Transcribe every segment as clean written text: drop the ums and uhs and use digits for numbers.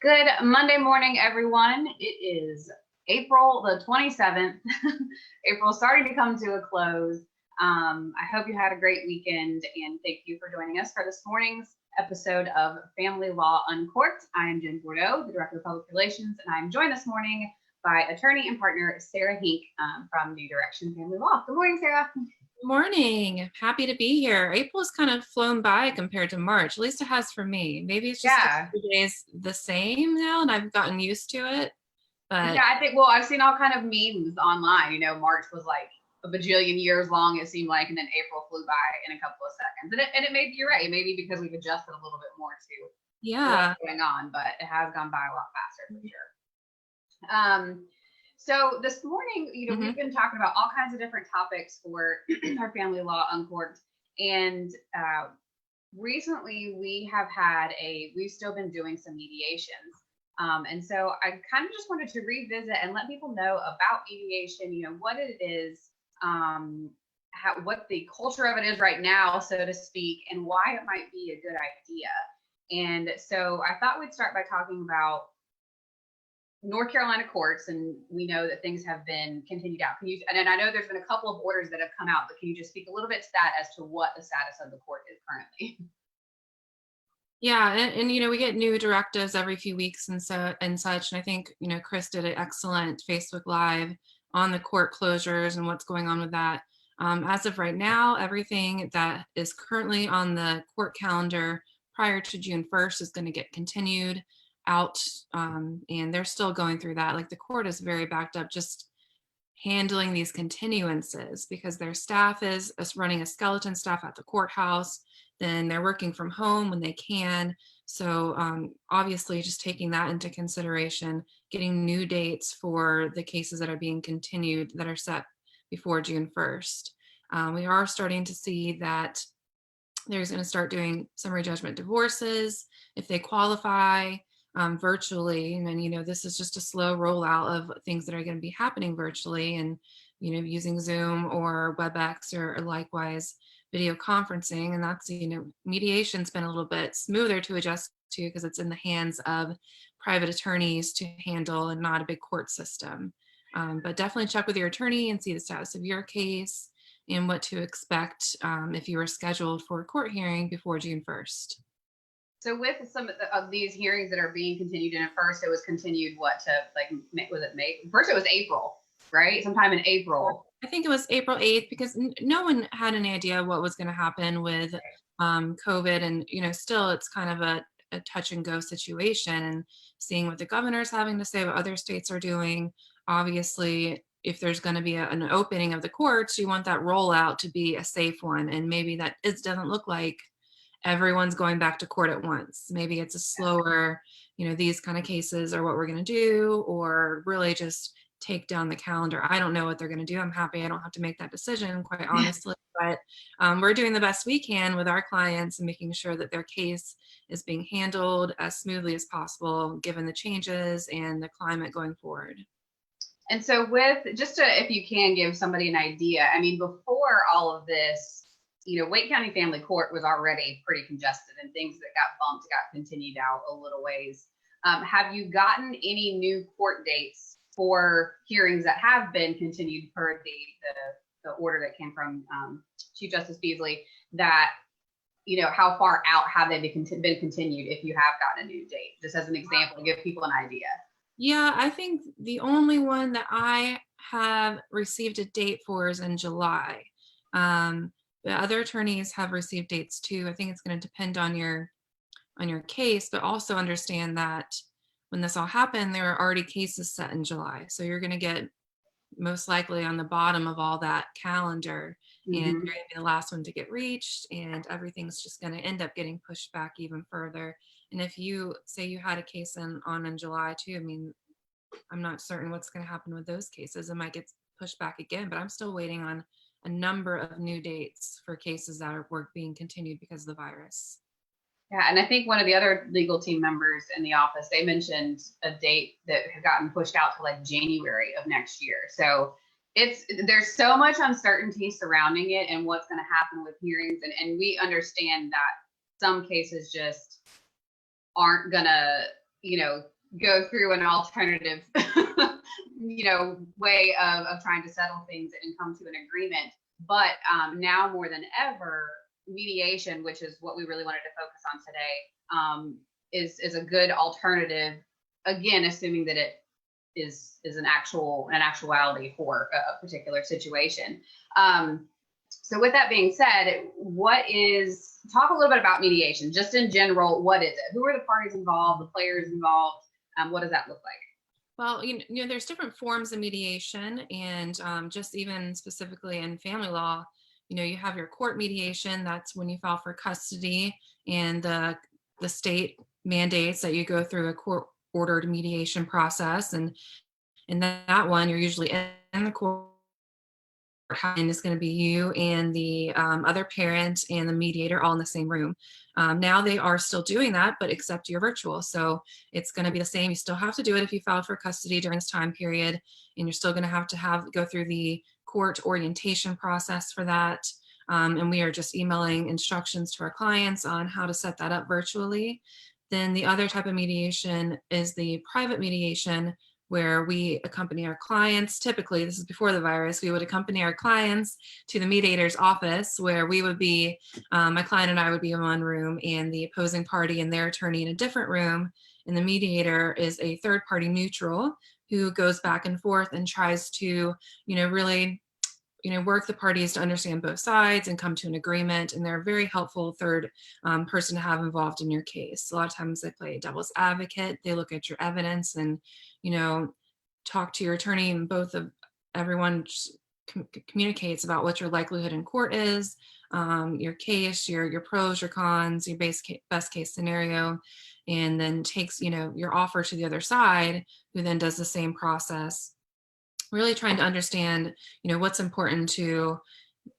Good Monday morning, everyone. It is April the 27th. April's starting to come to a close. I hope you had a great weekend, and thank you for joining us for this morning's episode of Family Law Uncorked. I am Jen Bordeaux, the Director of Public Relations, and I'm joined this morning by attorney and partner Sarah Hink from New Direction Family Law. Good morning, Sarah. Morning. Happy to be here. April's kind of flown by compared to March. At least it has for me. Maybe it's just a few days the same now and I've gotten used to it. But yeah, I think, well, I've seen all kind of memes online. You know, March was like a bajillion years long, it seemed like, and then April flew by in a couple of seconds. And it may be, you're right, maybe because we've adjusted a little bit more to what's going on, but it has gone by a lot faster for sure. So this morning, we've been talking about all kinds of different topics for our Family Law Uncorked. And recently we've still been doing some mediations. And so I kind of just wanted to revisit and let people know about mediation, what it is, what the culture of it is right now, so to speak, and why it might be a good idea. And so I thought we'd start by talking about North Carolina courts, and we know that things have been continued out. And I know there's been a couple of orders that have come out, but can you just speak a little bit to that as to what the status of the court is currently? Yeah, and we get new directives every few weeks and such. And I think Chris did an excellent Facebook Live on the court closures and what's going on with that. As of right now, everything that is currently on the court calendar prior to June 1st is going to get continued out, and they're still going through that. Like, the court is very backed up just handling these continuances because their staff is running a skeleton staff at the courthouse. Then they're working from home when they can. So obviously just taking that into consideration, getting new dates for the cases that are being continued that are set before June 1st. We are starting to see that there's going to start doing summary judgment divorces if they qualify virtually. And then, this is just a slow rollout of things that are going to be happening virtually, and, using Zoom or WebEx or likewise video conferencing. And that's, mediation's been a little bit smoother to adjust to because it's in the hands of private attorneys to handle and not a big court system. But definitely check with your attorney and see the status of your case and what to expect if you were scheduled for a court hearing before June 1st. So with some of these hearings that are being continued, and at first it was continued, was it May? First it was April, right? Sometime in April. I think it was April 8th because no one had any idea what was going to happen with COVID. And, still it's kind of a touch and go situation, and seeing what the governor's having to say, what other states are doing. Obviously, if there's going to be an opening of the courts, you want that rollout to be a safe one. And maybe that it doesn't look like everyone's going back to court at once. Maybe it's a slower, these kind of cases are what we're going to do, or really just take down the calendar. I don't know what they're going to do. I'm happy I don't have to make that decision, quite honestly, but we're doing the best we can with our clients and making sure that their case is being handled as smoothly as possible, given the changes and the climate going forward. And so if you can give somebody an idea, I mean, before all of this, Wake County Family Court was already pretty congested, and things that got bumped got continued out a little ways. Have you gotten any new court dates for hearings that have been continued per the order that came from Chief Justice Beasley? That, how far out have they been continued if you have gotten a new date? Just as an example, to give people an idea. Yeah, I think the only one that I have received a date for is in July. The other attorneys have received dates too. I think it's going to depend on your case, but also understand that when this all happened, there are already cases set in July. So you're going to get most likely on the bottom of all that calendar, and you're going to be the last one to get reached, and everything's just going to end up getting pushed back even further. And if you say you had a case in July too, I mean, I'm not certain what's going to happen with those cases. It might get pushed back again, but I'm still waiting on a number of new dates for cases that are being continued because of the virus. Yeah, and I think one of the other legal team members in the office, they mentioned a date that had gotten pushed out to like January of next year. So there's so much uncertainty surrounding it and what's going to happen with hearings. And we understand that some cases just aren't going to go through an alternative, way of trying to settle things and come to an agreement. But now more than ever, mediation, which is what we really wanted to focus on today, is a good alternative. Again, assuming that it is an actuality for a particular situation. So with that being said, talk a little bit about mediation, just in general. What is it? Who are the parties involved, the players involved? What does that look like? Well, there's different forms of mediation, and just even specifically in family law, you have your court mediation. That's when you file for custody, and the state mandates that you go through a court-ordered mediation process, and in that one, you're usually in the court, and it's going to be you and the other parent and the mediator all in the same room. Now they are still doing that, but except you're virtual. So it's going to be the same. You still have to do it if you filed for custody during this time period, and you're still going to have go through the court orientation process for that. And we are just emailing instructions to our clients on how to set that up virtually. Then the other type of mediation is the private mediation, where we accompany our clients. Typically, this is before the virus, we would accompany our clients to the mediator's office, where we would be, my client and I would be in one room, and the opposing party and their attorney in a different room. And the mediator is a third party neutral who goes back and forth and tries to, really work the parties to understand both sides and come to an agreement. And they're a very helpful third person to have involved in your case. A lot of times they play devil's advocate. They look at your evidence and, talk to your attorney, and everyone communicates about what your likelihood in court is, your case, your pros, your cons, your best case scenario, and then takes, your offer to the other side, who then does the same process. Really trying to understand, what's important to,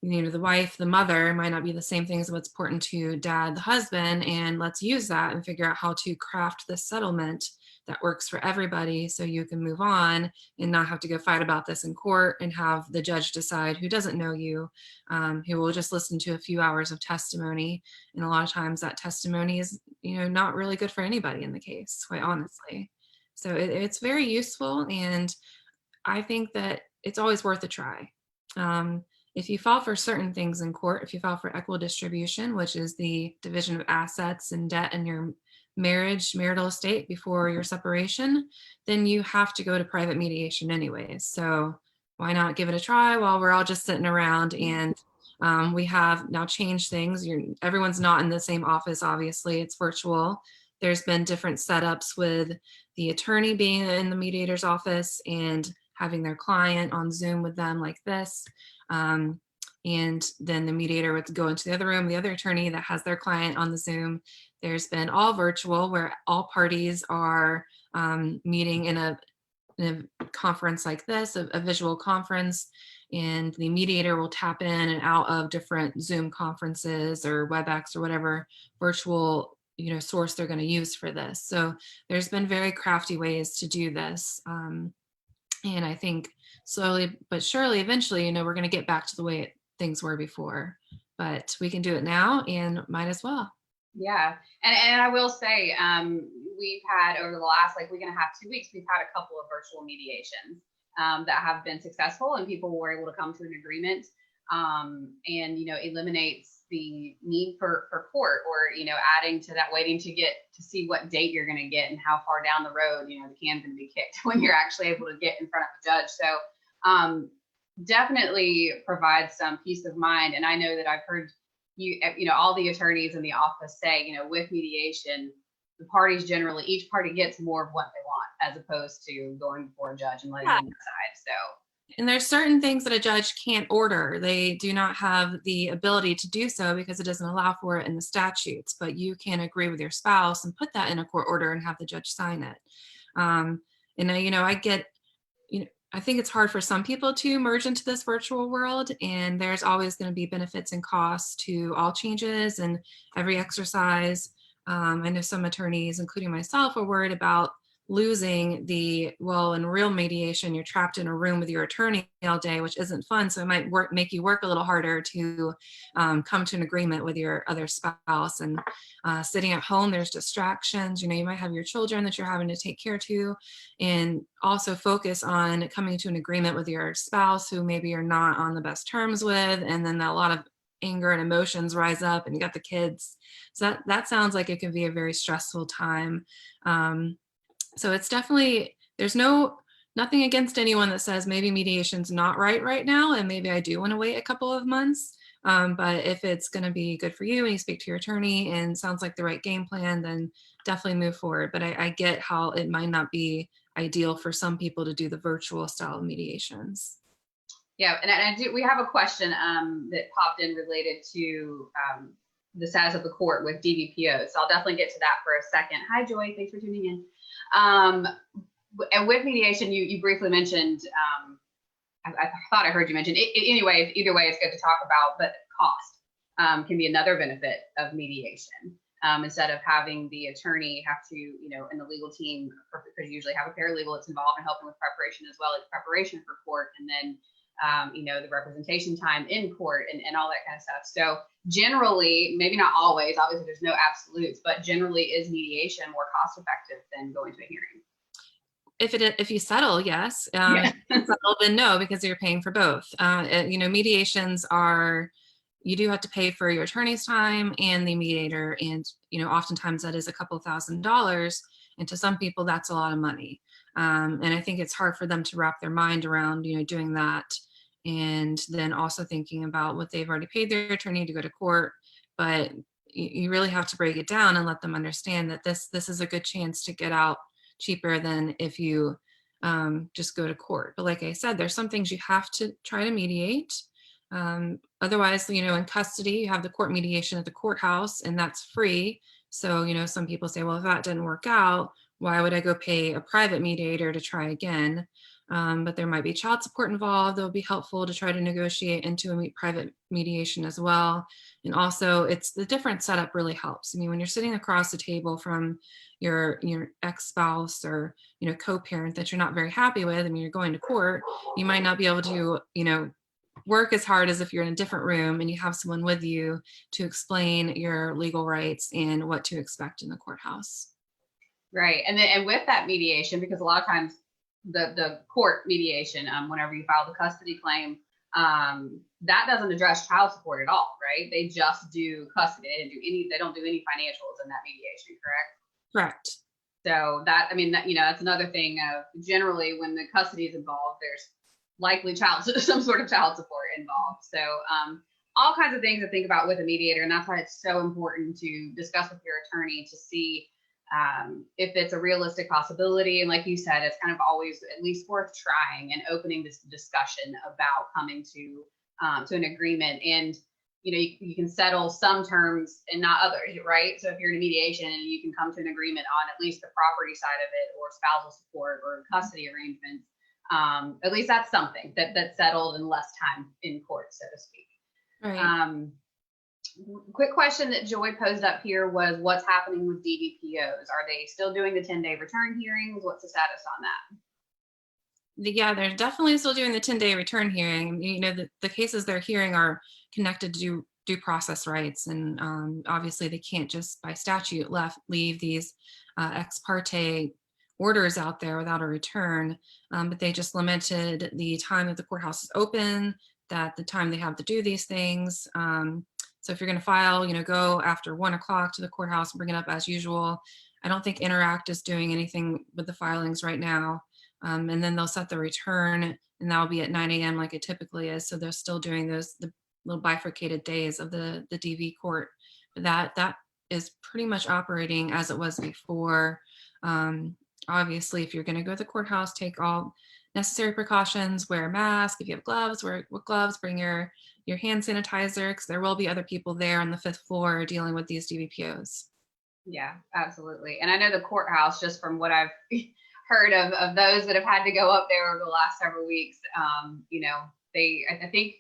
the wife, the mother. Might not be the same thing as what's important to dad, the husband, and let's use that and figure out how to craft this settlement that works for everybody, so you can move on and not have to go fight about this in court and have the judge decide, who doesn't know you, who will just listen to a few hours of testimony. And a lot of times that testimony is, not really good for anybody in the case, quite honestly. So it's very useful, and I think that it's always worth a try. If you file for certain things in court, if you file for equal distribution, which is the division of assets and debt in your marital estate before your separation, then you have to go to private mediation anyways. So why not give it a try while we're all just sitting around? And we have now changed things. Everyone's not in the same office, obviously. It's virtual. There's been different setups with the attorney being in the mediator's office and having their client on Zoom with them like this. And then the mediator would go into the other room, the other attorney that has their client on the Zoom. There's been all virtual, where all parties are meeting in a conference like this, a visual conference, and the mediator will tap in and out of different Zoom conferences or WebEx or whatever virtual source they're going to use for this. So there's been very crafty ways to do this. And I think slowly but surely, eventually, we're going to get back to the way things were before, but we can do it now and might as well. Yeah. And I will say, we've had over the last week and a half, 2 weeks, we've had a couple of virtual mediations that have been successful, and people were able to come to an agreement, and, eliminates the need for court, or, adding to that, waiting to see what date you're going to get and how far down the road, the can's going to be kicked when you're actually able to get in front of the judge. So definitely provides some peace of mind. And I know that I've heard all the attorneys in the office say, with mediation, the parties generally, each party gets more of what they want, as opposed to going before a judge and letting them decide. So. And there's certain things that a judge can't order. They do not have the ability to do so because it doesn't allow for it in the statutes, but you can agree with your spouse and put that in a court order and have the judge sign it. And I get, I think it's hard for some people to merge into this virtual world, and there's always going to be benefits and costs to all changes and every exercise. I know some attorneys, including myself, are worried about losing in real mediation, you're trapped in a room with your attorney all day, which isn't fun. So it might make you work a little harder to come to an agreement with your other spouse. And sitting at home, there's distractions. You might have your children that you're having to take care to, and also focus on coming to an agreement with your spouse who maybe you're not on the best terms with. And then a lot of anger and emotions rise up, and you got the kids. So that sounds like it could be a very stressful time. So it's definitely, there's nothing against anyone that says maybe mediation's not right now, and maybe I do want to wait a couple of months. But if it's going to be good for you and you speak to your attorney and sounds like the right game plan, then definitely move forward. But I get how it might not be ideal for some people to do the virtual style of mediations. Yeah, and we have a question that popped in related to the status of the court with DVPOs. So I'll definitely get to that for a second. Hi, Joy. Thanks for tuning in. And with mediation, you briefly mentioned, I thought I heard you mention, either way, it's good to talk about, but cost can be another benefit of mediation. Instead of having the attorney have to, and the legal team, because you usually have a paralegal that's involved in helping with preparation as well as preparation for court, and then the representation time in court and all that kind of stuff. So generally, maybe not always, obviously there's no absolutes, but generally is mediation more cost effective than going to a hearing? If you settle, yes. Yeah. If you settle, then no, because you're paying for both. Mediations you do have to pay for your attorney's time and the mediator, and oftentimes that is a couple $1,000s, and to some people that's a lot of money. And I think it's hard for them to wrap their mind around doing that, and then also thinking about what they've already paid their attorney to go to court. But you really have to break it down and let them understand that this is a good chance to get out cheaper than if you just go to court. But like I said, there's some things you have to try to mediate. Otherwise, in custody, you have the court mediation at the courthouse, and that's free. So, some people say, well, if that didn't work out, why would I go pay a private mediator to try again? But there might be child support involved that would be helpful to try to negotiate into a private mediation as well. And also, it's the different setup really helps. I mean, when you're sitting across the table from your ex-spouse or co-parent that you're not very happy with, and you're going to court, you might not be able to work as hard as if you're in a different room and you have someone with you to explain your legal rights and what to expect in the courthouse. Right. And with that mediation, because a lot of times the court mediation, whenever you file the custody claim, that doesn't address child support at all, right? They just do custody. They don't do any financials in that mediation, correct? Correct. So that's another thing. Generally, when the custody is involved, there's likely some sort of child support involved. So all kinds of things to think about with a mediator, and that's why it's so important to discuss with your attorney to see if it's a realistic possibility. And like you said, it's kind of always at least worth trying and opening this discussion about coming to an agreement. And you can settle some terms and not others, right? So if you're in a mediation, you can come to an agreement on at least the property side of it, or spousal support, or custody arrangements. At least that's something that's settled in less time in court, so to speak. Right. Quick question that Joy posed up here was, what's happening with DVPOs? Are they still doing the 10-day return hearings? What's the status on that? Yeah, they're definitely still doing the 10-day return hearing. The cases they're hearing are connected to due process rights, and obviously they can't just by statute leave these ex parte orders out there without a return, but they just limited the time that the courthouse is open, that the time they have to do these things. So if you're going to file, go after 1 o'clock to the courthouse and bring it up as usual. I don't think Interact is doing anything with the filings right now. And then they'll set the return, and that'll be at 9 a.m. like it typically is. So they're still doing the little bifurcated days of the DV court. But that is pretty much operating as it was before. Obviously, if you're going to go to the courthouse, take all necessary precautions, wear a mask. If you have gloves, wear gloves, bring your hand sanitizer, because there will be other people there on the 5th floor dealing with these DVPOs. Yeah, absolutely. And I know the courthouse, just from what I've heard of those that have had to go up there over the last several weeks, I think,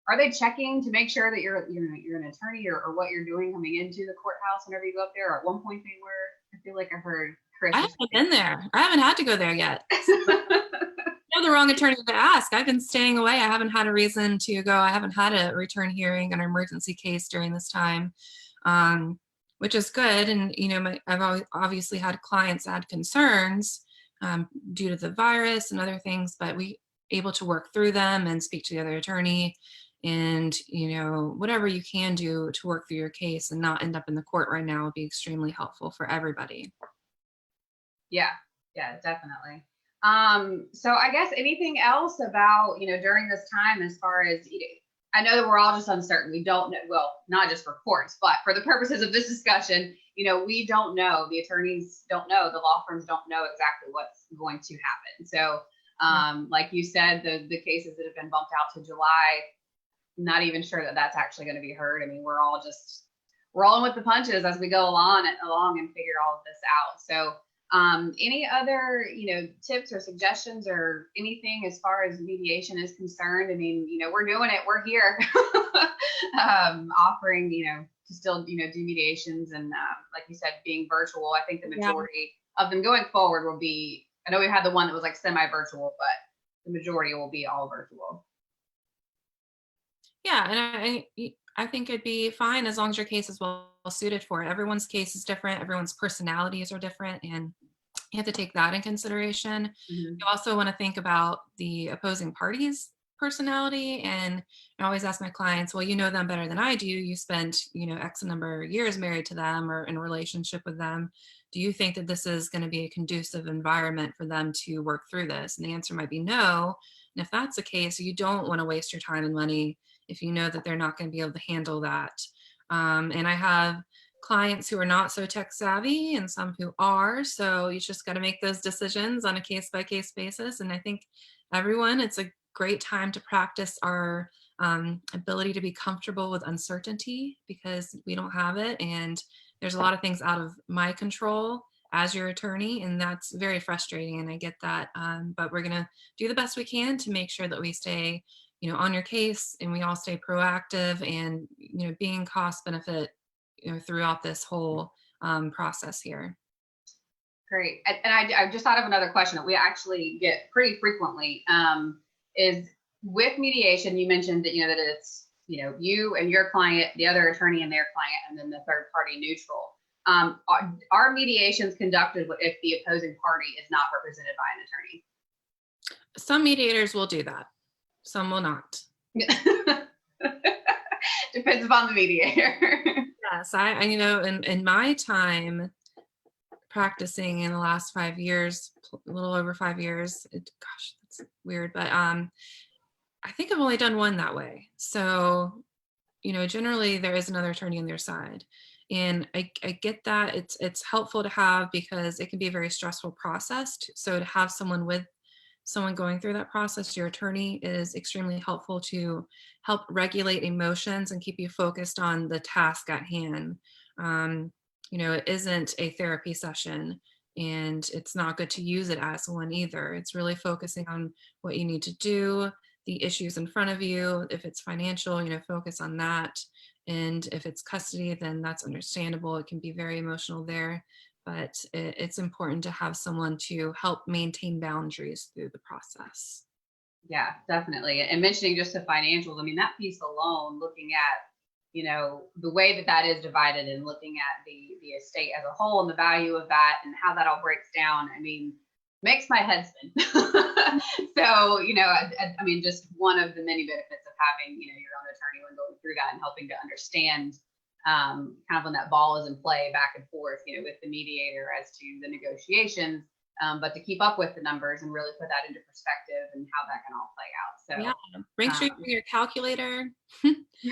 are they checking to make sure that you're an attorney or what you're doing coming into the courthouse whenever you go up there? Or at one point they were. I feel like I heard I Chris is haven't been there. I haven't had to go there yet. You're the wrong attorney to ask. I've been staying away. I haven't had a reason to go. I haven't had a return hearing, an emergency case during this time, which is good. And, I've obviously had clients that had concerns due to the virus and other things, but we able to work through them and speak to the other attorney and, whatever you can do to work through your case and not end up in the court right now would be extremely helpful for everybody. Yeah, definitely. So I guess anything else about, during this time as far as, I know that we're all just uncertain. We don't know, well, not just for courts, but for the purposes of this discussion, we don't know, the attorneys don't know, the law firms don't know exactly what's going to happen. So, like you said, the cases that have been bumped out to July, not even sure that that's actually going to be heard. I mean, we're all just rolling with the punches as we go along and figure all of this out. So, any other, tips or suggestions or anything as far as mediation is concerned? I mean, we're doing it, we're here, offering, to still, do mediations and, like you said, being virtual. I think the majority of them going forward will be, I know we had the one that was like semi-virtual, but the majority will be all virtual. Yeah, and I think it'd be fine as long as your case is well suited for it. Everyone's case is different. Everyone's personalities are different, and you have to take that in consideration. You also want to think about the opposing party's personality. And I always ask my clients, well, you know them better than I do. You spent, X number of years married to them or in a relationship with them. Do you think that this is going to be a conducive environment for them to work through this? And the answer might be no. And if that's the case, you don't want to waste your time and money if you know that they're not going to be able to handle that. And I have clients who are not so tech savvy and some who are. So you just got to make those decisions on a case by case basis. And I think it's a great time to practice our ability to be comfortable with uncertainty because we don't have it. And there's a lot of things out of my control as your attorney. And that's very frustrating. And I get that. But we're going to do the best we can to make sure that we stay on your case and we all stay proactive and, being cost benefit, throughout this whole process here. Great. And I just thought of another question that we actually get pretty frequently is with mediation, you mentioned that, that it's, you and your client, the other attorney and their client, and then the third party neutral. Are mediations conducted if the opposing party is not represented by an attorney? Some mediators will do that. Some will not. Depends upon the mediator. Yes, I in my time practicing in the last 5 years, a little over 5 years, gosh, that's weird, but I think I've only done one that way. So, generally there is another attorney on their side. And I get that it's helpful to have because it can be a very stressful process. So to have someone going through that process, your attorney, is extremely helpful to help regulate emotions and keep you focused on the task at hand. It isn't a therapy session and it's not good to use it as one either. It's really focusing on what you need to do, the issues in front of you. If it's financial, focus on that. And if it's custody, then that's understandable. It can be very emotional there. But it's important to have someone to help maintain boundaries through the process. Yeah, definitely. And mentioning just the financials, I mean, that piece alone, looking at, the way that is divided and looking at the estate as a whole and the value of that and how that all breaks down, I mean, makes my head spin. So, I mean, just one of the many benefits of having, your own attorney when going through that and helping to understand kind of when that ball is in play back and forth, with the mediator as to the negotiations, but to keep up with the numbers and really put that into perspective and how that can all play out. So yeah, make sure you bring your calculator.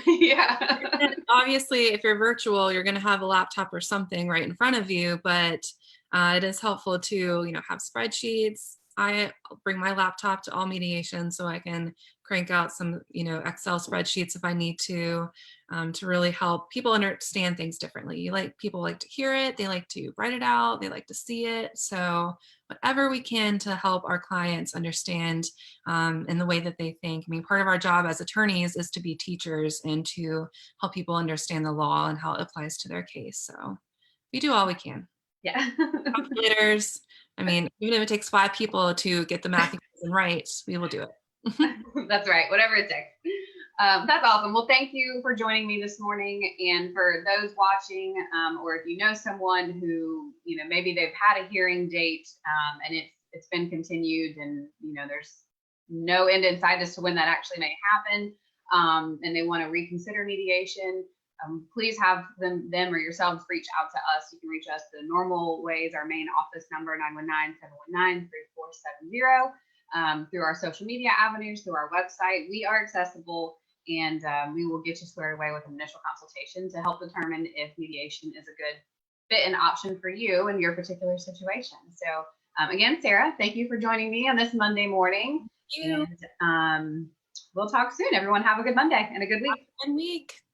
Yeah. And obviously, if you're virtual, you're going to have a laptop or something right in front of you, but it is helpful to, have spreadsheets. I bring my laptop to all mediation so I can crank out some, Excel spreadsheets if I need to really help people understand things differently. People like to hear it. They like to write it out. They like to see it. So whatever we can to help our clients understand in the way that they think. I mean, part of our job as attorneys is to be teachers and to help people understand the law and how it applies to their case. So we do all we can. Yeah. calculators. I mean, even if it takes 5 people to get the math equation right, we will do it. That's right. Whatever it takes. That's awesome. Well, thank you for joining me this morning. And for those watching, or if you know someone who, maybe they've had a hearing date and it's been continued, and there's no end in sight as to when that actually may happen, and they want to reconsider mediation, please have them or yourselves reach out to us. You can reach us the normal ways. Our main office number, 919-719-3470. Through our social media avenues, through our website. We are accessible, and we will get you squared away with an initial consultation to help determine if mediation is a good fit and option for you in your particular situation. So again, Sarah, thank you for joining me on this Monday morning. Thank you. And we'll talk soon. Everyone have a good Monday and a good week. Good week.